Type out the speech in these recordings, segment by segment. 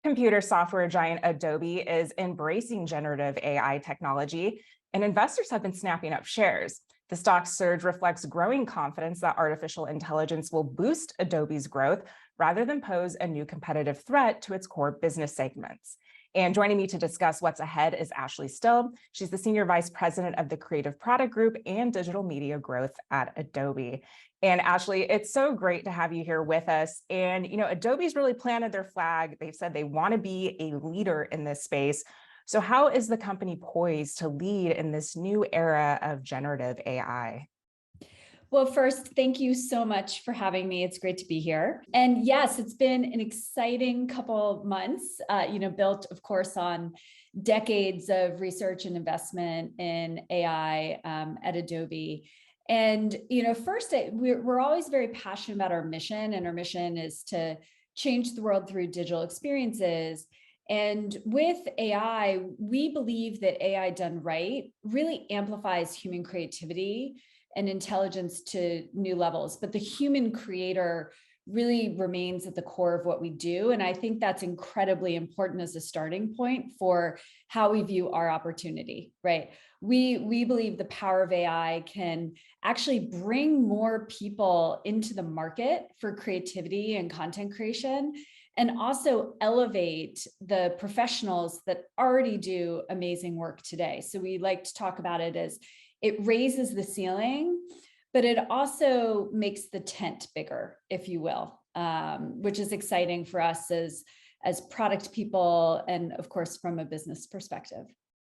Computer software giant Adobe is embracing generative AI technology, and investors have been snapping up shares. The stock surge reflects growing confidence that artificial intelligence will boost Adobe's growth rather than pose a new competitive threat to its core business segments. And joining me to discuss what's ahead is Ashley Still. She's the Senior Vice President of the Creative Product Group and Digital Media Growth at Adobe. And Ashley, it's so great to have you here with us. And, Adobe's really planted their flag. They've said they want to be a leader in this space. So how is the company poised to lead in this new era of generative AI? Well, first, thank you so much for having me. It's great to be here. And yes, it's been an exciting couple of months, built, of course, on decades of research and investment in AI at Adobe. And, first, we're always very passionate about our mission, and our mission is to change the world through digital experiences. And with AI, we believe that AI done right really amplifies human creativity and intelligence to new levels, but the human creator really remains at the core of what we do. And I think that's incredibly important as a starting point for how we view our opportunity, right? We believe the power of AI can actually bring more people into the market for creativity and content creation, and also elevate the professionals that already do amazing work today. So we like to talk about it as it raises the ceiling, but it also makes the tent bigger, if you will, which is exciting for us as product people and, of course, from a business perspective.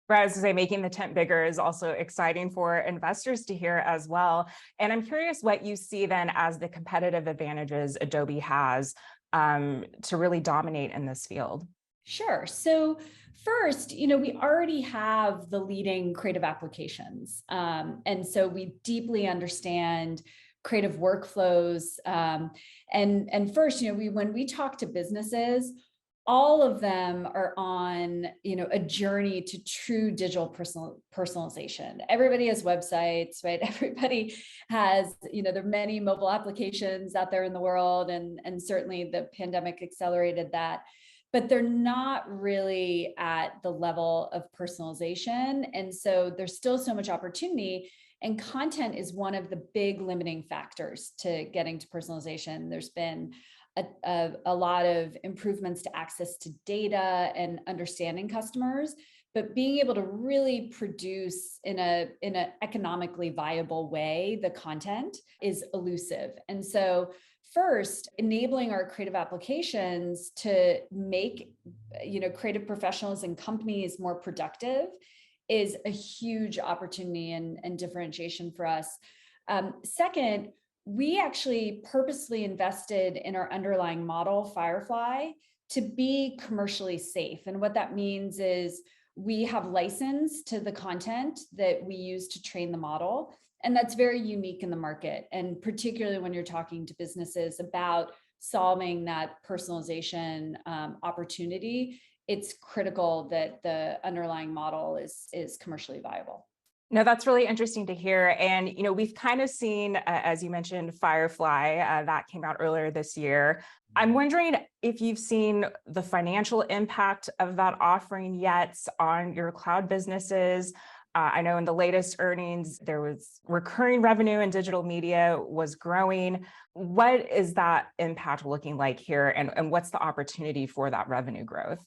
Right, as I say, making the tent bigger is also exciting for investors to hear as well. And I'm curious what you see then as the competitive advantages Adobe has to really dominate in this field. Sure. So first, we already have the leading creative applications. And so we deeply understand creative workflows. And first, when we talk to businesses, all of them are on, a journey to true digital personalization. Everybody has websites, right? Everybody has, there are many mobile applications out there in the world, and certainly the pandemic accelerated that. But they're not really at the level of personalization. And so there's still so much opportunity, and content is one of the big limiting factors to getting to personalization. There's been a lot of improvements to access to data and understanding customers, but being able to really produce in an economically viable way, the content is elusive. And so first, enabling our creative applications to make, creative professionals and companies more productive is a huge opportunity and differentiation for us. Second, we actually purposely invested in our underlying model, Firefly, to be commercially safe. And what that means is we have license to the content that we use to train the model. And that's very unique in the market. And particularly when you're talking to businesses about solving that personalization opportunity, it's critical that the underlying model is commercially viable. No, that's really interesting to hear. And, we've kind of seen, as you mentioned, Firefly, that came out earlier this year. I'm wondering if you've seen the financial impact of that offering yet on your cloud businesses. I know in the latest earnings, there was recurring revenue in digital media was growing. What is that impact looking like here? And what's the opportunity for that revenue growth?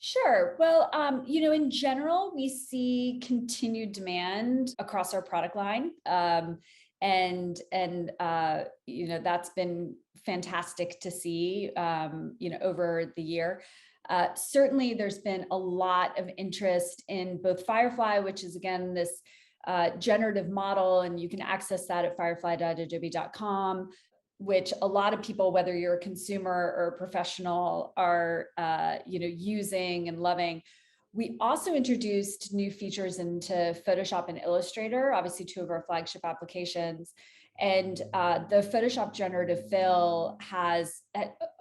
Sure. Well, in general, we see continued demand across our product line. And that's been fantastic to see, over the year. Certainly, there's been a lot of interest in both Firefly, which is, again, this generative model, and you can access that at firefly.adobe.com, which a lot of people, whether you're a consumer or a professional, are using and loving. We also introduced new features into Photoshop and Illustrator, obviously two of our flagship applications. And the Photoshop generative fill has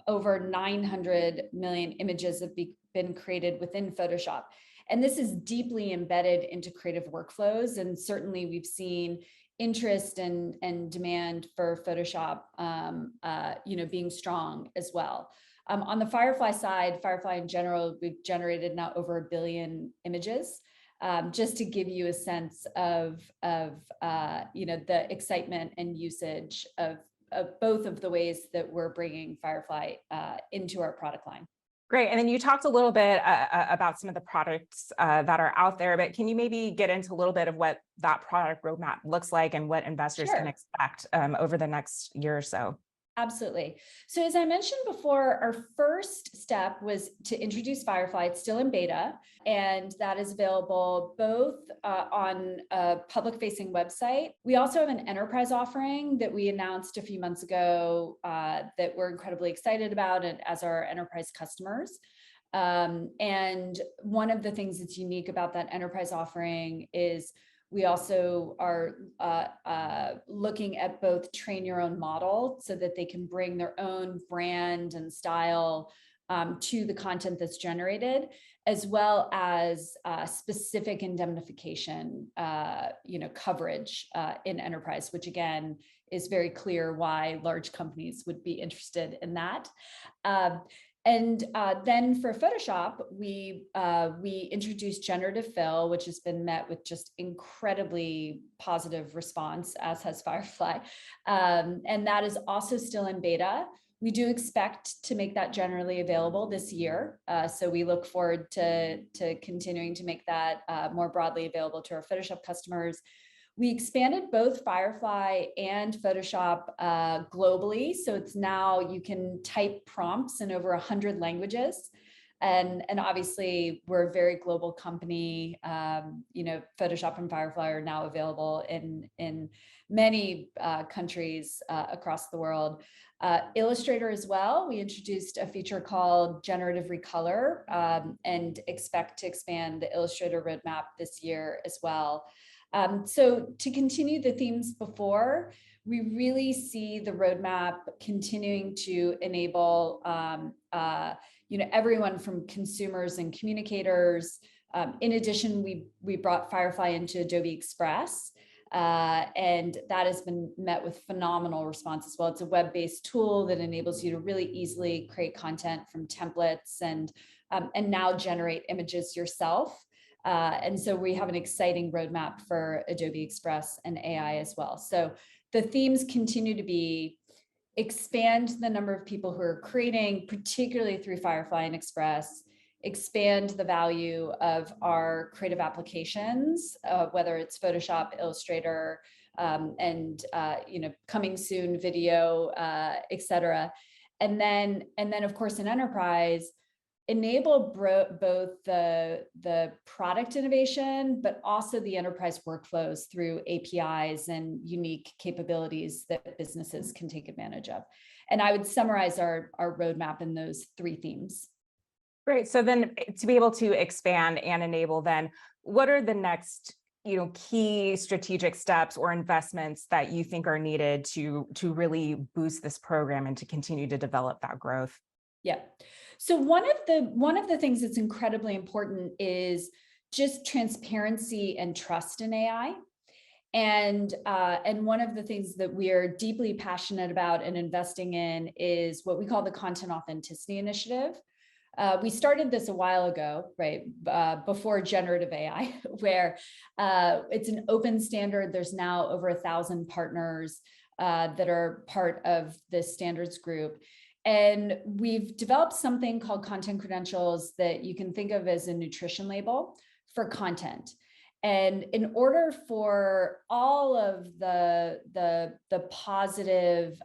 over 900 million images have been created within Photoshop. And this is deeply embedded into creative workflows. And certainly we've seen interest and demand for Photoshop, being strong as well. On the Firefly side, Firefly in general, we've generated now over 1 billion images. Just to give you a sense of the excitement and usage of both of the ways that we're bringing Firefly into our product line. Great. And then you talked a little bit about some of the products that are out there, but can you maybe get into a little bit of what that product roadmap looks like and what investors can expect over the next year or so? Absolutely. So as I mentioned before, our first step was to introduce Firefly. It's still in beta, and that is available both on a public-facing website. We also have an enterprise offering that we announced a few months ago that we're incredibly excited about and as our enterprise customers. And one of the things that's unique about that enterprise offering is we also are looking at both train your own model so that they can bring their own brand and style to the content that's generated, as well as specific indemnification, coverage in enterprise, which again is very clear why large companies would be interested in that. And then for Photoshop, we introduced generative fill, which has been met with just incredibly positive response, as has Firefly. And that is also still in beta. We do expect to make that generally available this year. So we look forward to continuing to make that more broadly available to our Photoshop customers. We expanded both Firefly and Photoshop globally. So it's now you can type prompts in over 100 languages. And obviously we're a very global company. Photoshop and Firefly are now available in many countries across the world. Illustrator as well. We introduced a feature called generative recolor and expect to expand the Illustrator roadmap this year as well. So to continue the themes before, we really see the roadmap continuing to enable everyone from consumers and communicators. In addition, we brought Firefly into Adobe Express, and that has been met with phenomenal response as well. It's a web-based tool that enables you to really easily create content from templates and now generate images yourself. And so we have an exciting roadmap for Adobe Express and AI as well. So the themes continue to be expand the number of people who are creating, particularly through Firefly and Express, expand the value of our creative applications, whether it's Photoshop, Illustrator, and coming soon video, et cetera. And then of course in enterprise, enable both the product innovation, but also the enterprise workflows through APIs and unique capabilities that businesses can take advantage of. And I would summarize our roadmap in those 3 themes. Great. So then to be able to expand and enable, then what are the next key strategic steps or investments that you think are needed to really boost this program and to continue to develop that growth? Yeah. So one of the things that's incredibly important is just transparency and trust in AI. And one of the things that we are deeply passionate about and investing in is what we call the Content Authenticity Initiative. We started this a while ago, right, before generative AI, where it's an open standard. There's now over 1,000 partners that are part of this standards group. And we've developed something called content credentials that you can think of as a nutrition label for content. And in order for all of the positive,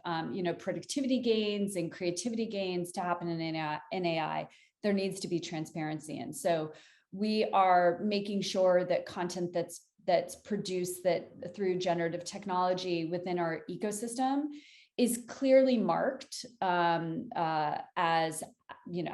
productivity gains and creativity gains to happen in AI, there needs to be transparency. And so we are making sure that content that's produced through generative technology within our ecosystem is clearly marked as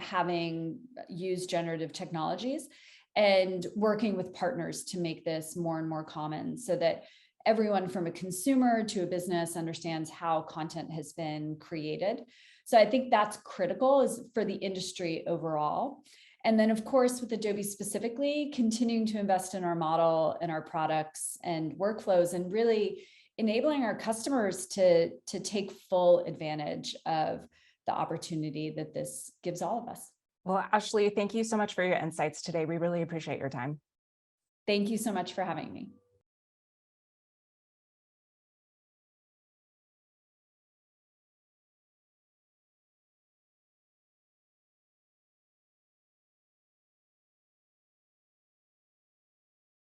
having used generative technologies, and working with partners to make this more and more common so that everyone from a consumer to a business understands how content has been created. So I think that's critical is for the industry overall. And then of course, with Adobe specifically, continuing to invest in our model and our products and workflows, and really enabling our customers to take full advantage of the opportunity that this gives all of us. Well, Ashley, thank you so much for your insights today. We really appreciate your time. Thank you so much for having me.